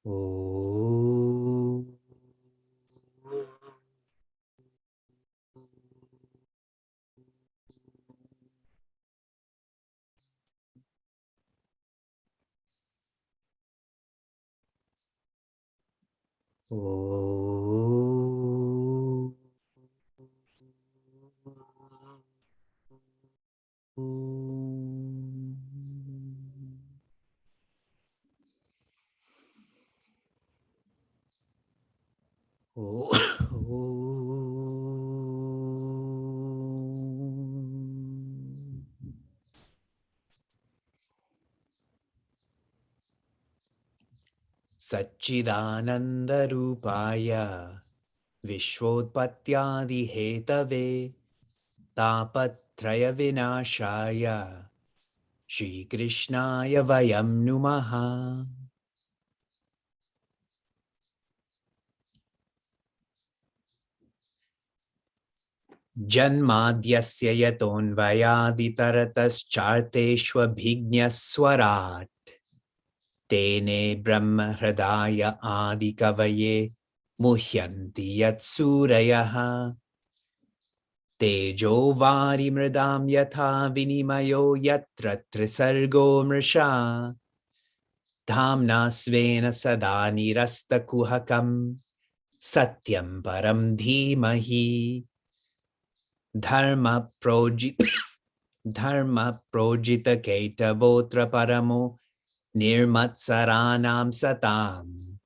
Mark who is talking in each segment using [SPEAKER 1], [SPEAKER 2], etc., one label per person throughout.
[SPEAKER 1] Oh. Oh. Satchidanandarupaya Vishwotpatyadihetave Tapatraya Vinashaya Shri Krishnaya Vayam Numaha. Janmadyasya yatonvayaditaratascharteshvabhignaswarat Tene Brahma Hridaya Adi Kavaye Muhyanti Yatsurayaha Tejo Vari Mridam Yatha Vinimayo Yatra Trisargo Mrisha Dhamna Svena Sada Nirasta Kuhakam Satyam Param Dhimahi Dharma Projita Ketavotra Paramo Nirmatsaranam Satam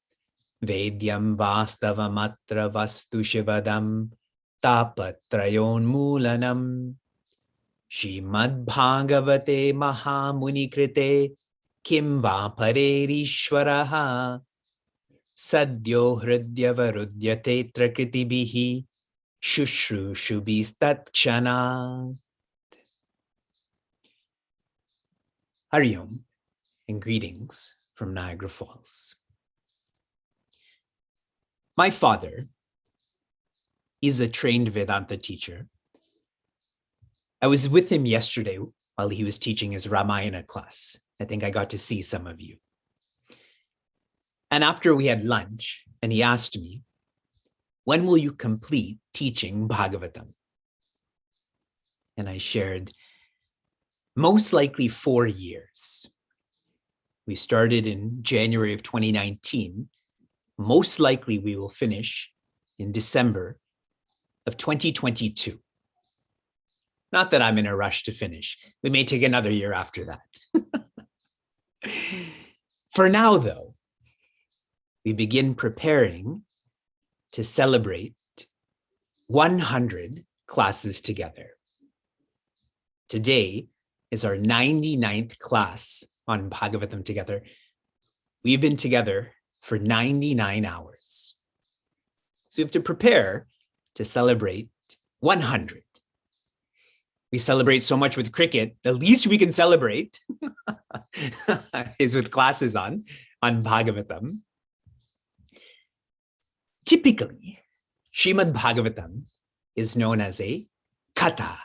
[SPEAKER 1] Vedyam Vastavamatra Vastu Shivadam Tapatrayon Mulanam Shrimad Bhagavate Mahamuni Krite Kim Va Parerishwaraha Sadyo Hridyavarudyate Trakritibihi Shushrushubistatchana. Hariom and greetings from Niagara Falls. My father is a trained Vedanta teacher. I was with him yesterday while he was teaching his Ramayana class. I think I got to see some of you. And after we had lunch, and he asked me, when will you complete teaching Bhagavatam? And I shared, most likely 4 years. We started in January of 2019. Most likely we will finish in December of 2022. Not that I'm in a rush to finish. We may take another year after that. For now, though, we begin preparing to celebrate 100 classes together. Today is our 99th class on Bhagavatam together. We've been together for 99 hours. So we have to prepare to celebrate 100. We celebrate so much with cricket, the least we can celebrate is with classes on Bhagavatam. Typically, Srimad Bhagavatam is known as a katha.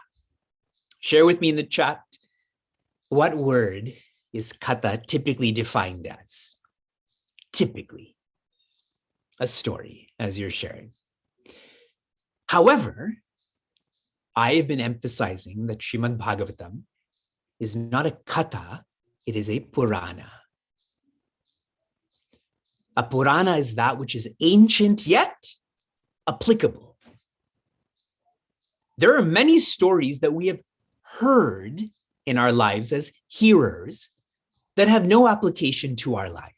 [SPEAKER 1] Share with me in the chat, what word is katha typically defined as? Typically, a story, as you're sharing. However, I have been emphasizing that Srimad Bhagavatam is not a katha, it is a Purana. A Purana is that which is ancient yet applicable. There are many stories that we have heard in our lives as hearers that have no application to our life.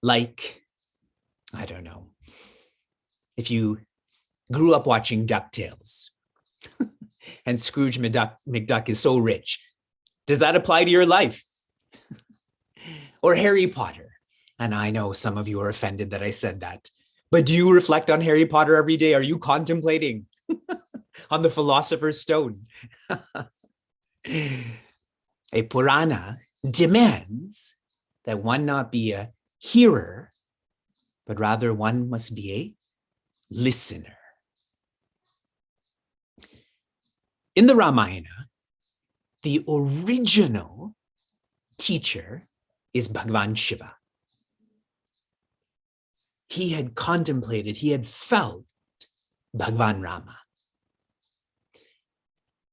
[SPEAKER 1] Like, I don't know, if you grew up watching DuckTales and Scrooge McDuck is so rich, does that apply to your life? Or Harry Potter. And I know some of you are offended that I said that, but do you reflect on Harry Potter every day? Are you contemplating on the Philosopher's Stone? A Purana demands that one not be a hearer, but rather one must be a listener. In the Ramayana, the original teacher is Bhagavan Shiva. He had contemplated, he had felt Bhagavan Rama.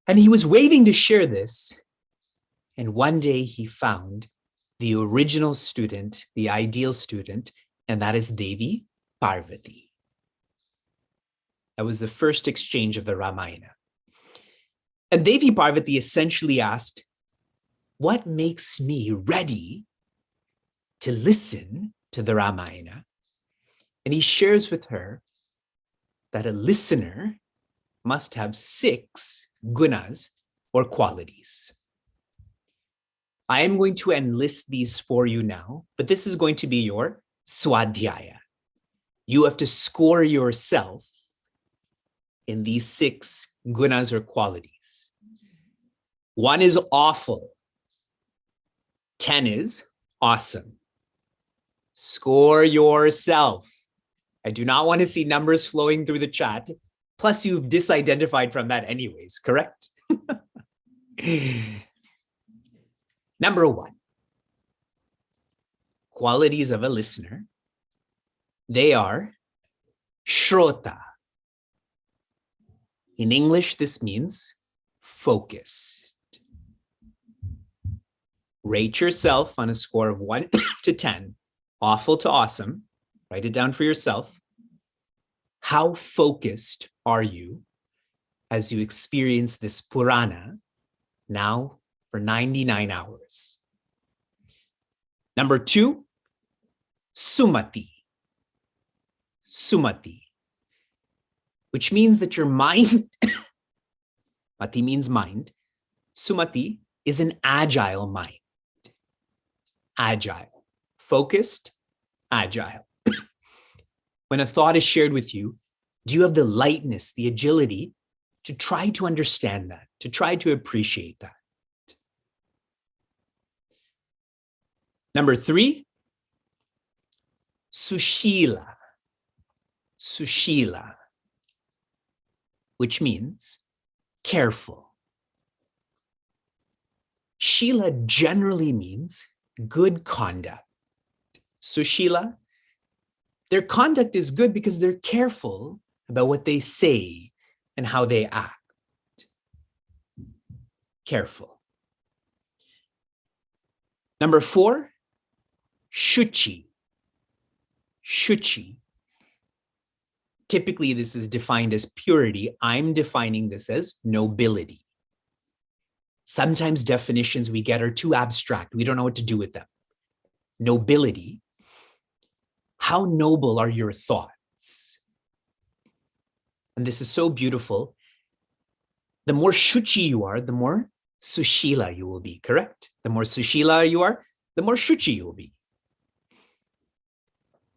[SPEAKER 1] And he was waiting to share this. And one day he found the original student, the ideal student, and that is Devi Parvati. That was the first exchange of the Ramayana. And Devi Parvati essentially asked, what makes me ready to listen to the Ramayana? And he shares with her that a listener must have 6 gunas or qualities. I am going to enlist these for you now, but this is going to be your swadhyaya. You have to score yourself in these 6 gunas or qualities. 1 is awful. 10 is awesome. Score yourself. I do not want to see numbers flowing through the chat. Plus, you've disidentified from that anyways, correct? Number 1, qualities of a listener. They are shrota. In English, this means focused. Rate yourself on a score of 1 to 10, awful to awesome. Write it down for yourself. How focused are you as you experience this Purana now for 99 hours? Number 2, sumati. Sumati, which means that your mind, mati means mind, sumati is an agile mind. Agile, focused, agile. When a thought is shared with you, do you have the lightness, the agility to try to understand that, to try to appreciate that? Number 3, sushila. Sushila, which means careful. Shila generally means good conduct. Sushila, their conduct is good because they're careful about what they say and how they act. Careful. Number 4, shuchi. Shuchi. Typically, this is defined as purity. I'm defining this as nobility. Sometimes definitions we get are too abstract. We don't know what to do with them. Nobility. How noble are your thoughts? And this is so beautiful. The more shuchi you are, the more sushila you will be, correct? The more sushila you are, the more shuchi you will be.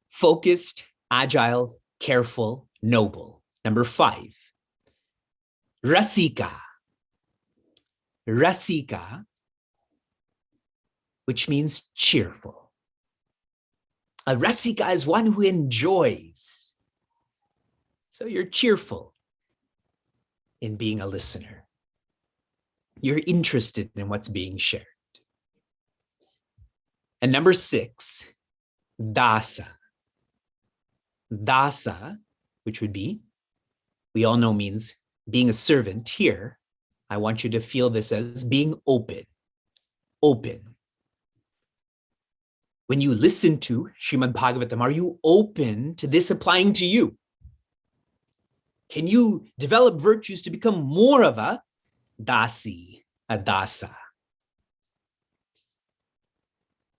[SPEAKER 1] Focused, agile, careful, noble. Number 5, rasika. Rasika, which means cheerful. A rasika is one who enjoys. So you're cheerful in being a listener. You're interested in what's being shared. And number 6, dasa. Dasa, which would be, we all know means being a servant. Here, I want you to feel this as being open. Open. When you listen to Srimad Bhagavatam, are you open to this applying to you? Can you develop virtues to become more of a dasi, a dasa?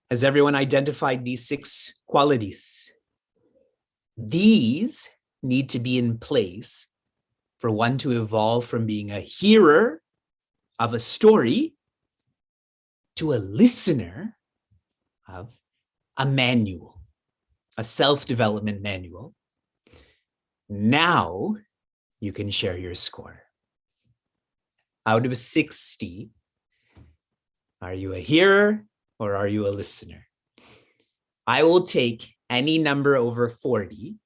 [SPEAKER 1] Has everyone identified these 6 qualities? These need to be in place for one to evolve from being a hearer of a story to a listener of a manual, a self-development manual. Now you can share your score. Out of 60, are you a hearer or are you a listener? I will take any number over 40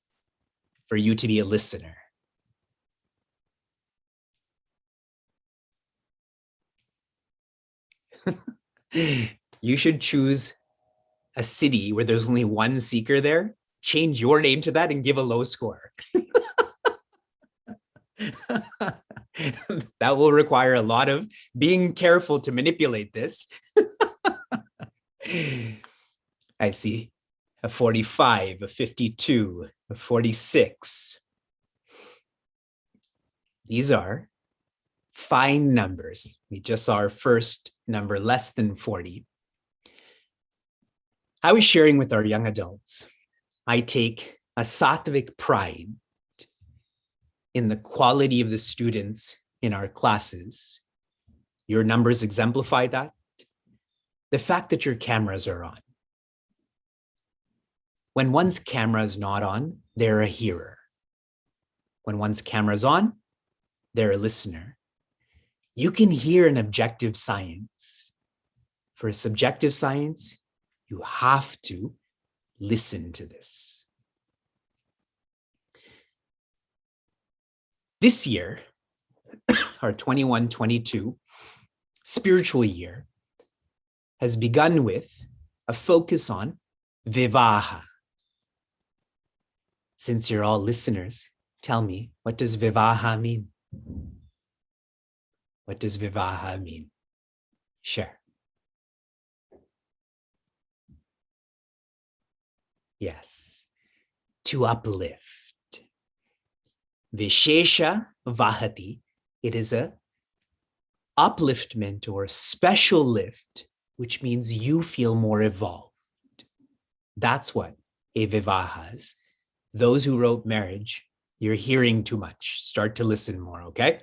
[SPEAKER 1] for you to be a listener. You should choose a city where there's only one seeker there, change your name to that and give a low score. That will require a lot of being careful to manipulate this. I see a 45, a 52, a 46. These are fine numbers. We just saw our first number less than 40. I was sharing with our young adults, I take a sattvic pride in the quality of the students in our classes. Your numbers exemplify that. The fact that your cameras are on. When one's camera is not on, they're a hearer. When one's camera is on, they're a listener. You can hear an objective science. For a subjective science, you have to listen to this. This year, our 21-22 spiritual year has begun with a focus on vivaha. Since you're all listeners, tell me, what does vivaha mean? What does vivaha mean? Share. Yes, to uplift. Vishesha vahati, it is a upliftment or special lift, which means you feel more evolved. That's what a vivaha is. Those who wrote marriage, you're hearing too much. Start to listen more, okay?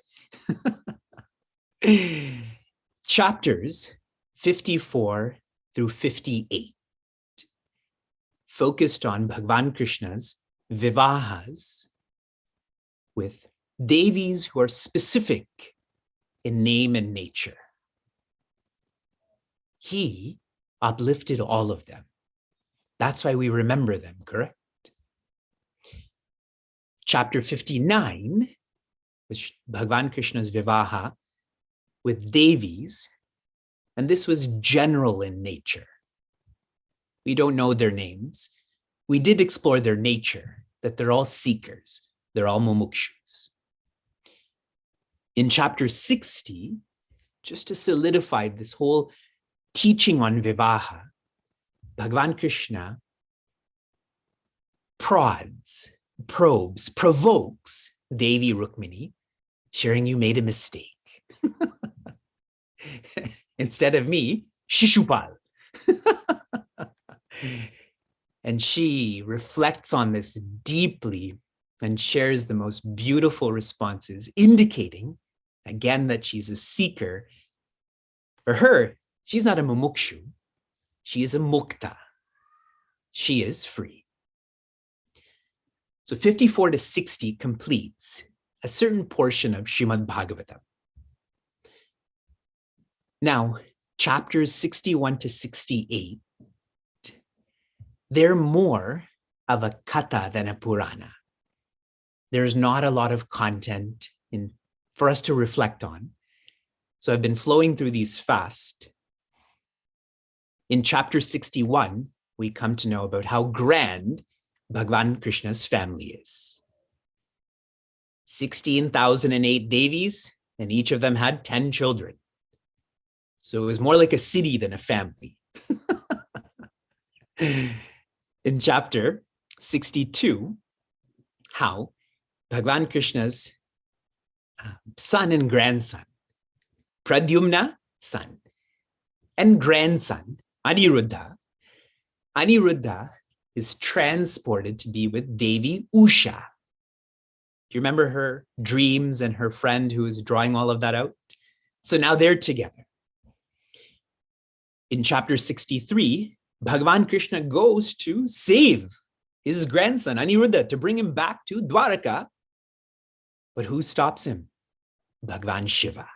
[SPEAKER 1] Chapters 54 through 58 focused on Bhagavan Krishna's vivahas with devis who are specific in name and nature. He uplifted all of them. That's why we remember them, correct? Chapter 59 was Bhagavan Krishna's vivaha with devis, and this was general in nature. We don't know their names. We did explore their nature, that they're all seekers. They're all mumukshus. In chapter 60, just to solidify this whole teaching on vivaha, Bhagavan Krishna probes, provokes Devi Rukmini, sharing you made a mistake. Instead of me, Shishupal. And she reflects on this deeply and shares the most beautiful responses, indicating, again, that she's a seeker. For her, she's not a mumukshu. She is a mukta. She is free. So 54 to 60 completes a certain portion of Srimad Bhagavatam. Now, chapters 61 to 68, they're more of a katha than a purana. There's not a lot of content for us to reflect on. So I've been flowing through these fast. In chapter 61, we come to know about how grand Bhagavan Krishna's family is. 16,008 devis, and each of them had 10 children. So it was more like a city than a family. In chapter 62, how Bhagavan Krishna's son and grandson, Pradyumna, son, and grandson, Aniruddha is transported to be with Devi Usha. Do you remember her dreams and her friend who was drawing all of that out? So now they're together. In chapter 63, Bhagavan Krishna goes to save his grandson, Aniruddha, to bring him back to Dwaraka. But who stops him? Bhagavan Shiva.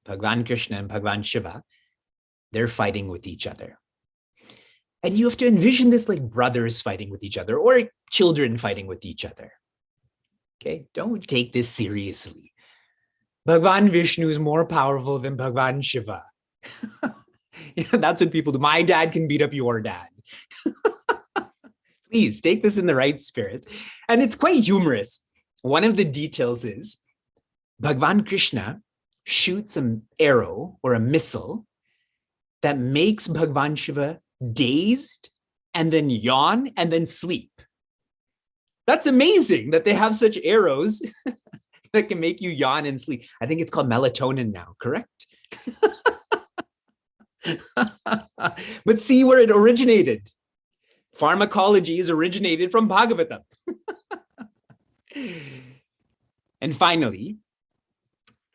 [SPEAKER 1] Bhagavan Krishna and Bhagavan Shiva, they're fighting with each other. And you have to envision this like brothers fighting with each other or children fighting with each other. Okay, don't take this seriously. Bhagavan Vishnu is more powerful than Bhagavan Shiva. That's what people do. My dad can beat up your dad. Please take this in the right spirit. And it's quite humorous. One of the details is Bhagavan Krishna shoots an arrow or a missile that makes Bhagavan Shiva dazed and then yawn and then sleep. That's amazing that they have such arrows that can make you yawn and sleep. I think it's called melatonin now, correct? But see where it originated. Pharmacology is originated from Bhagavata. And finally,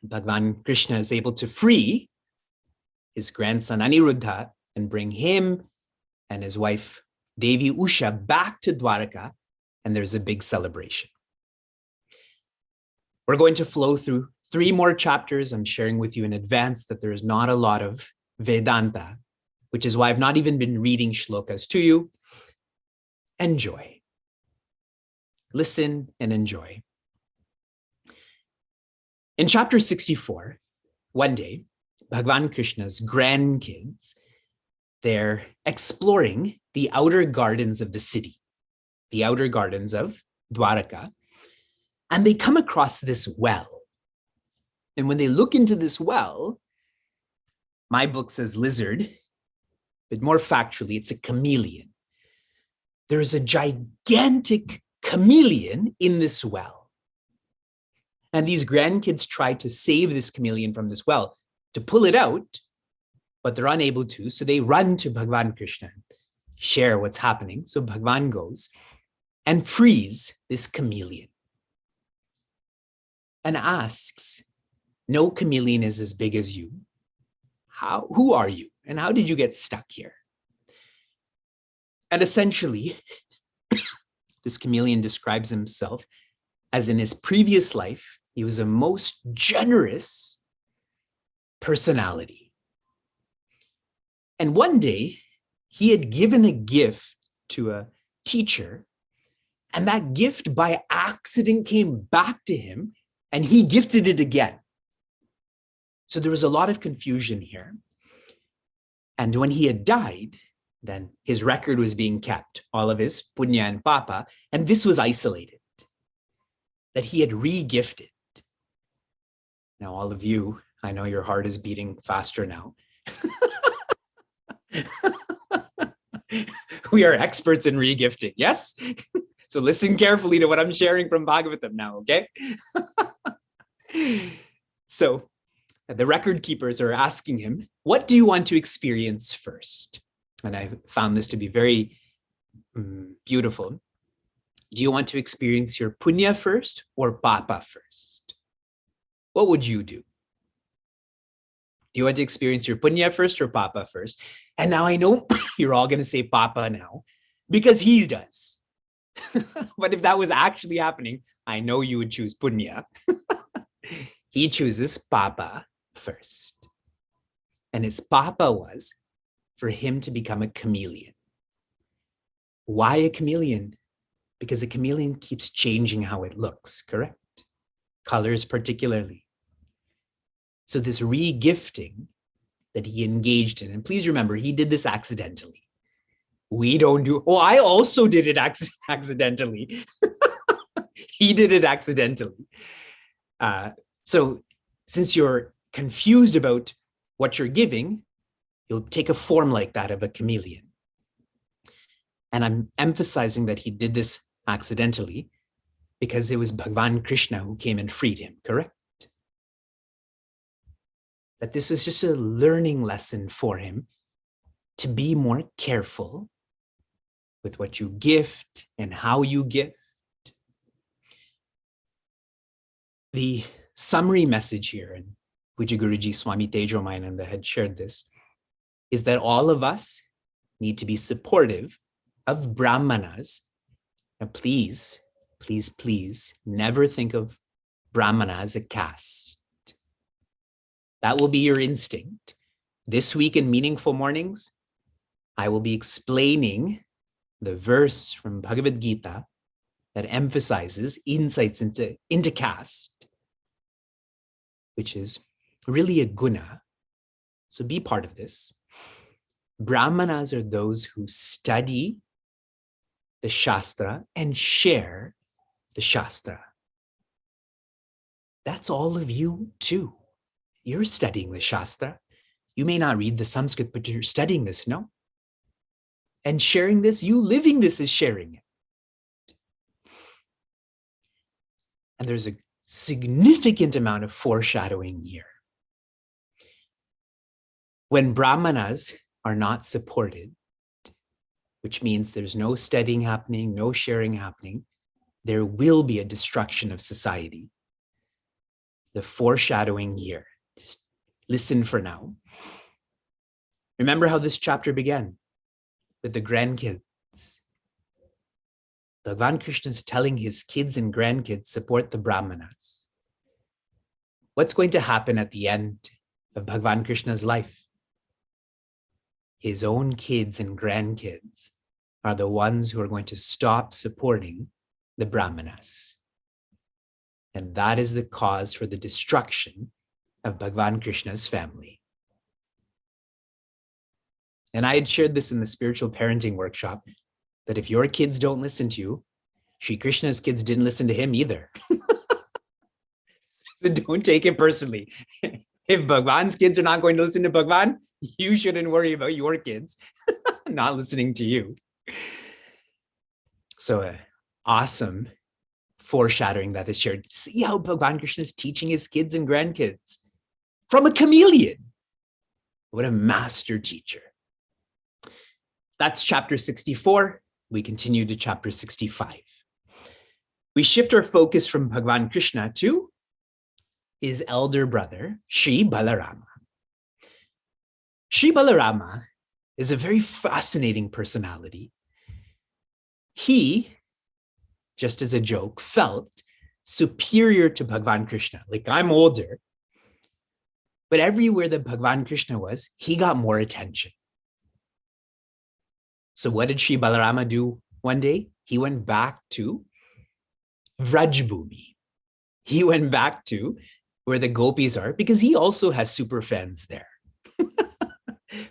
[SPEAKER 1] Bhagavan Krishna is able to free his grandson Aniruddha and bring him and his wife Devi Usha back to Dwaraka, and there's a big celebration. We're going to flow through 3 more chapters. I'm sharing with you in advance that there is not a lot of Vedanta, which is why I've not even been reading shlokas to you. Enjoy. Listen and enjoy. In chapter 64, one day, Bhagavan Krishna's grandkids, they're exploring the outer gardens of the city, the outer gardens of Dwaraka, and they come across this well. And when they look into this well, my book says lizard, but more factually, it's a chameleon. There's a gigantic chameleon in this well. And these grandkids try to save this chameleon from this well, to pull it out, but they're unable to. So they run to Bhagavan Krishna and share what's happening. So Bhagavan goes and frees this chameleon and asks, no chameleon is as big as you. Who are you? And how did you get stuck here? And essentially, this chameleon describes himself as in his previous life, he was a most generous personality. And one day, he had given a gift to a teacher, and that gift by accident came back to him, and he gifted it again. So there was a lot of confusion here. And when he had died, then his record was being kept, all of his punya and papa, and this was isolated, that he had re-gifted. Now, all of you, I know your heart is beating faster now. We are experts in re-gifting, yes? So listen carefully to what I'm sharing from Bhagavatam now, okay? So the record keepers are asking him, what do you want to experience first? And I found this to be very beautiful. Do you want to experience your punya first or papa first? What would you do? Do you want to experience your punya first or papa first? And now I know you're all going to say papa now because he does. But if that was actually happening, I know you would choose punya. He chooses papa first. And his papa was for him to become a chameleon. Why a chameleon? Because a chameleon keeps changing how it looks, correct? Colors particularly. So this re-gifting that he engaged in, and please remember, he did this accidentally. We don't do, oh, I also did it accidentally. He did it accidentally. So since you're confused about what you're giving, you'll take a form like that of a chameleon. And I'm emphasizing that he did this accidentally because it was Bhagavan Krishna who came and freed him, correct? That this was just a learning lesson for him to be more careful with what you gift and how you gift. The summary message here, and Puja Guruji Swami Tejomayananda had shared this, is that all of us need to be supportive of Brahmanas. Now, please, please, please never think of Brahmana as a caste. That will be your instinct. This week in Meaningful Mornings, I will be explaining the verse from Bhagavad Gita that emphasizes insights into caste, which is really a guna. So be part of this. Brahmanas are those who study the Shastra and share the Shastra. That's all of you too. You're studying the Shastra. You may not read the Sanskrit, but you're studying this, no? And sharing this, you living this is sharing it. And there's a significant amount of foreshadowing here. When Brahmanas are not supported, which means there's no studying happening, no sharing happening, there will be a destruction of society. The foreshadowing here. Just listen for now. Remember how this chapter began with the grandkids. Bhagavan Krishna is telling his kids and grandkids, support the Brahmanas. What's going to happen at the end of Bhagavan Krishna's life? His own kids and grandkids are the ones who are going to stop supporting the Brahmanas. And that is the cause for the destruction of Bhagavan Krishna's family. And I had shared this in the spiritual parenting workshop, that if your kids don't listen to you, Sri Krishna's kids didn't listen to him either. So don't take it personally. If Bhagwan's kids are not going to listen to Bhagwan, you shouldn't worry about your kids not listening to you. So awesome foreshadowing that is shared. See how Bhagavan Krishna is teaching his kids and grandkids from a chameleon. What a master teacher. That's chapter 64. We continue to chapter 65. We shift our focus from Bhagavan Krishna to his elder brother, Sri Balarama. Sri Balarama is a very fascinating personality. He, just as a joke, felt superior to Bhagavan Krishna. Like, I'm older. But everywhere that Bhagavan Krishna was, he got more attention. So what did Sri Balarama do one day? He went back to Vrajbhumi. He went back to where the gopis are, because he also has super fans there.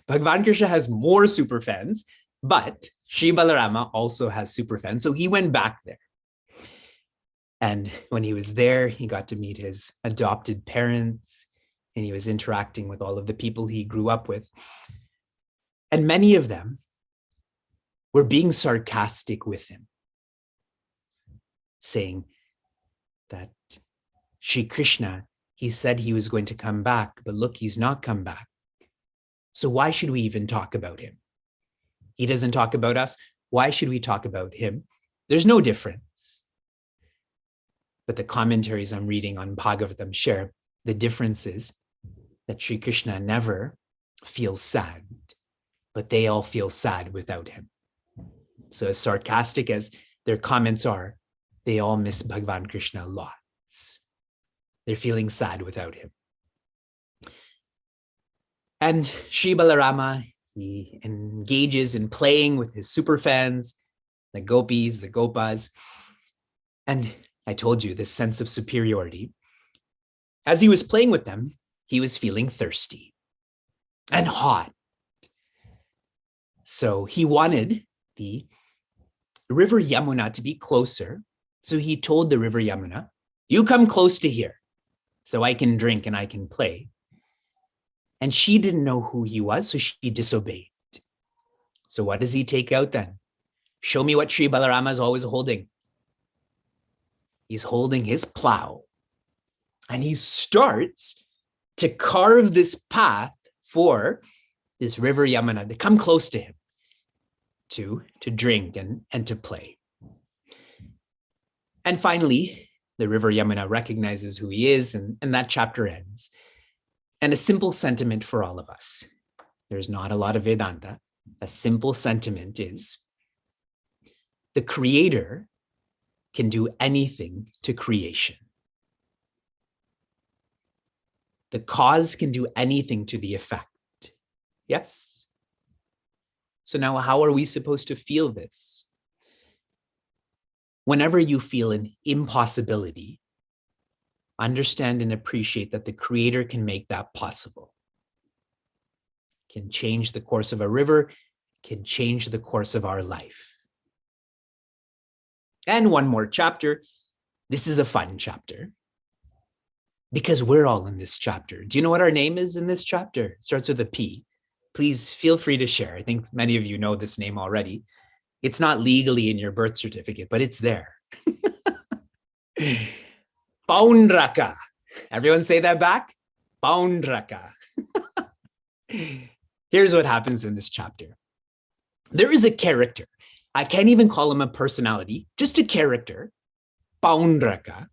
[SPEAKER 1] Bhagavan Krishna has more super fans, but Sri Balarama also has super fans. So he went back there. And when he was there, he got to meet his adopted parents, and he was interacting with all of the people he grew up with. And many of them were being sarcastic with him, saying that Sri Krishna, he said he was going to come back, but look, he's not come back. So why should we even talk about him? He doesn't talk about us. Why should we talk about him? There's no difference. But the commentaries I'm reading on Bhagavatam share the difference is that Sri Krishna never feels sad, but they all feel sad without him. So as sarcastic as their comments are, they all miss Bhagavan Krishna lots. They're feeling sad without him. And Sri Balarama, he engages in playing with his super fans, the gopis, the gopas. And I told you, this sense of superiority. As he was playing with them, he was feeling thirsty and hot. So he wanted the river Yamuna to be closer. So he told the river Yamuna, you come close to here so I can drink and I can play. And she didn't know who he was, so she disobeyed. So what does he take out then? Show me what Sri Balarama is always holding. He's holding his plow. And he starts to carve this path for this river Yamuna to come close to him, to drink and to play. And finally, the river Yamuna recognizes who he is, and that chapter ends. And a simple sentiment for all of us. There's not a lot of Vedanta. A simple sentiment is the creator can do anything to creation. The cause can do anything to the effect. Yes? So now how are we supposed to feel this? Whenever you feel an impossibility, understand and appreciate that the creator can make that possible. can change the course of a river, can change the course of our life. And one more chapter. This is a fun chapter because we're all in this chapter. Do you know what our name is in this chapter? It starts with a P. Please feel free to share. I think many of you know this name already. It's not legally in your birth certificate, but it's there. Paundraka. Everyone say that back? Paundraka. Here's what happens in this chapter. There is a character. I can't even call him a personality, just a character, Paundraka.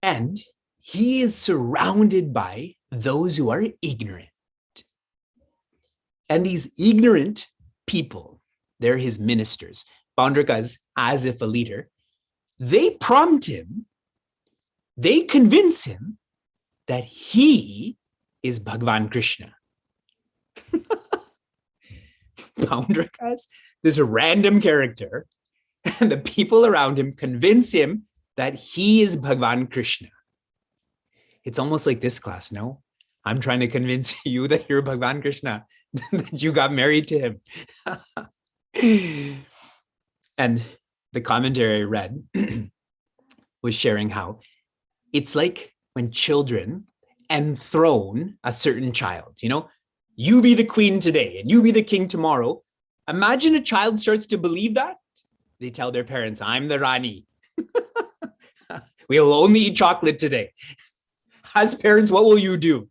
[SPEAKER 1] And he is surrounded by those who are ignorant. And these ignorant people, they're his ministers. Paundraka is as if a leader. They prompt him, they convince him that he is Bhagavan Krishna. Paundraka's this random character, and the people around him convince him that he is Bhagavan Krishna. It's almost like this class, no? I'm trying to convince you that you're Bhagavan Krishna, that you got married to him. And the commentary I read was sharing how it's like when children enthrone a certain child, you be the queen today and you be the king tomorrow. Imagine a child starts to believe that. They tell their parents, I'm the Rani. We'll only eat chocolate today. As parents, what will you do?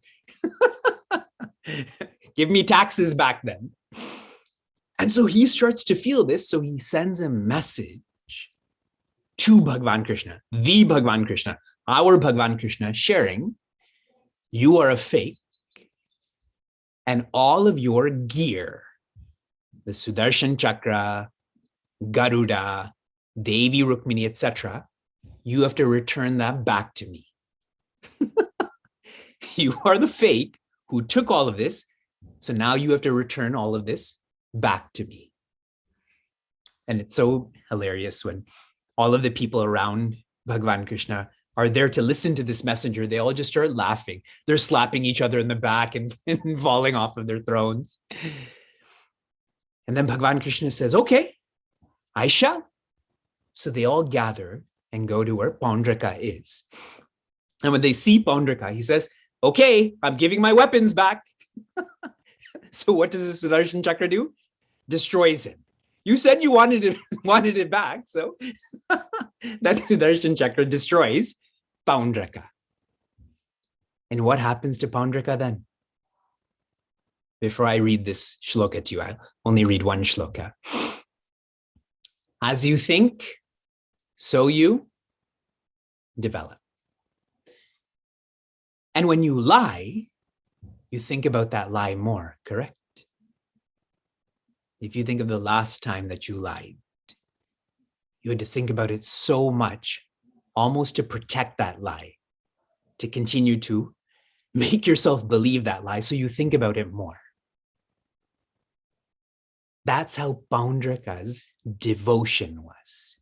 [SPEAKER 1] Give me taxes back then. And so he starts to feel this. So he sends a message to Bhagavan Krishna, the Bhagavan Krishna, our Bhagavan Krishna, sharing, you are a fake. And all of your gear, the Sudarshan Chakra, Garuda, Devi Rukmini, etc., you have to return that back to me. You are the fake who took all of this. So now you have to return all of this back to me. And it's so hilarious when all of the people around Bhagavan Krishna are there to listen to this messenger. They all just start laughing. They're slapping each other in the back and falling off of their thrones. And then Bhagavan Krishna says, okay, I shall. So they all gather and go to where Paundraka is. And when they see Paundraka, he says, okay, I'm giving my weapons back. So what does the Sudarshan Chakra do? Destroys him. You said you wanted it back. So that Sudarshan Chakra destroys Paundraka. And what happens to Paundraka then? Before I read this shloka to you, I'll only read one shloka. As you think, so you develop. And when you lie, you think about that lie more, correct? If you think of the last time that you lied, you had to think about it so much, almost to protect that lie, to continue to make yourself believe that lie, so you think about it more. That's how Paundraka's devotion was.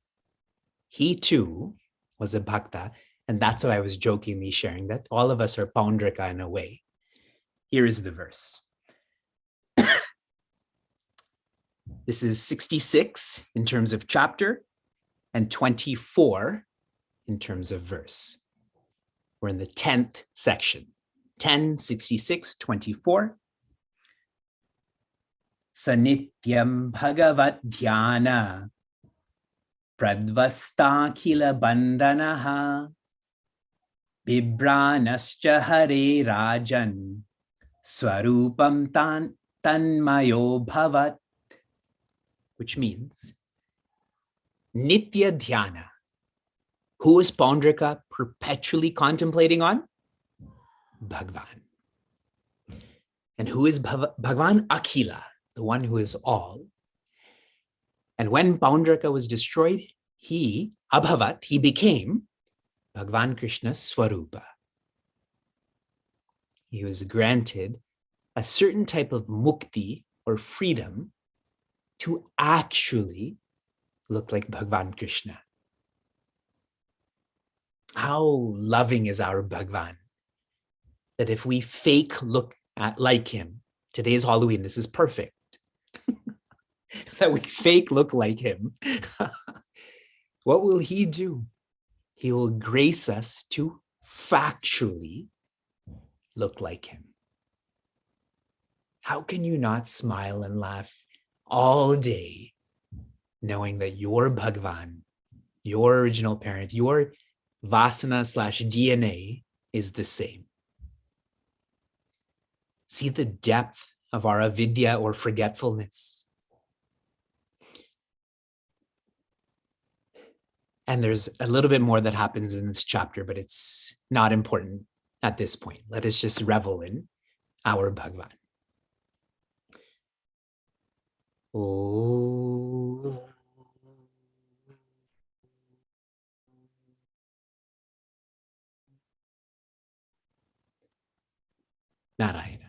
[SPEAKER 1] He too was a bhakta, and that's why I was jokingly sharing that all of us are Paundraka in a way. Here is the verse. This is 66 in terms of chapter and 24 in terms of verse. We're in the 10th section. 10, 66, 24. Sanityam bhagavat dhyana pradvastakila bandanaha bibranascha hare rajan swarupam tanmayo bhavat, which means nitya dhyana. Who is Paundraka perpetually contemplating on? Bhagavan. And who is Bhagavan? Akhila, the one who is all. And when Paundraka was destroyed, he became Bhagavan Krishna's Swarupa. He was granted a certain type of mukti or freedom to actually look like Bhagavan Krishna. How loving is our Bhagavan, that if we fake look like him, Today is Halloween. This is perfect. That we fake look like him. What will he do? He will grace us to factually look like him. How can you not smile and laugh all day knowing that your Bhagavan, your original parent, your Vasana/DNA is the same? See the depth of our avidya or forgetfulness. And there's a little bit more that happens in this chapter, but it's not important at this point. Let us just revel in our Bhagavan. Oh. Narayana.